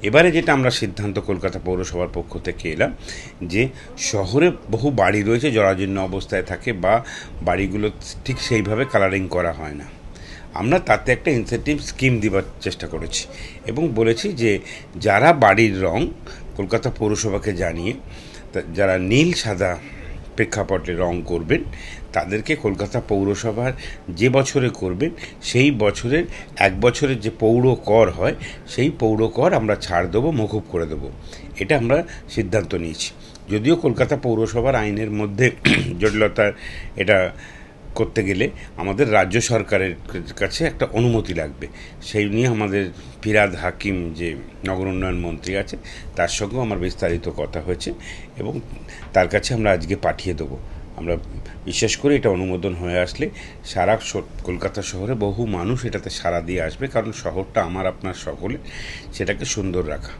এবারে যেটা আমরা সিদ্ধান্ত কলকাতা পৌরসভার পক্ষ থেকে এলাম যে শহরে বহু বাড়ি রয়েছে জরাজীর্ণ অবস্থায় থাকে বা বাড়িগুলো ঠিক সেইভাবে কালারিং করা হয় না। আমরা তাতে একটা ইনসেন্টিভ স্কিম দেওয়ার চেষ্টা করেছি এবং বলেছি যে যারা বাড়ির রং কলকাতা পৌরসভাকে জানিয়ে যারা নীল সাদা প্রেক্ষাপটে রং করবেন তাদেরকে কলকাতা পৌরসভার যে বছরে করবেন সেই বছরের 1 বছরের যে পৌর কর হয় সেই পৌর কর আমরা ছাড় দেবো, মকুব করে দেবো। এটা আমরা সিদ্ধান্ত নিয়েছি। যদিও কলকাতা পৌরসভার আইনের মধ্যে জটিলতার এটা করতে গেলে আমাদের রাজ্য সরকারের কাছে একটা অনুমতি লাগবে। সেই নিয়ে আমাদের ফিরহাদ হাকিম যে নগর উন্নয়ন মন্ত্রী আছে তার সঙ্গেও আমার বিস্তারিত কথা হয়েছে এবং তার কাছে আমরা আজকে পাঠিয়ে দেবো। আমরা বিশ্বাস করি এটা অনুমোদন হয়ে আসলে সারা কলকাতা শহরে বহু মানুষ এটাতে সাড়া দিয়ে আসবে, কারণ শহরটা আমার আপনার সকলে সেটাকে সুন্দর রাখা।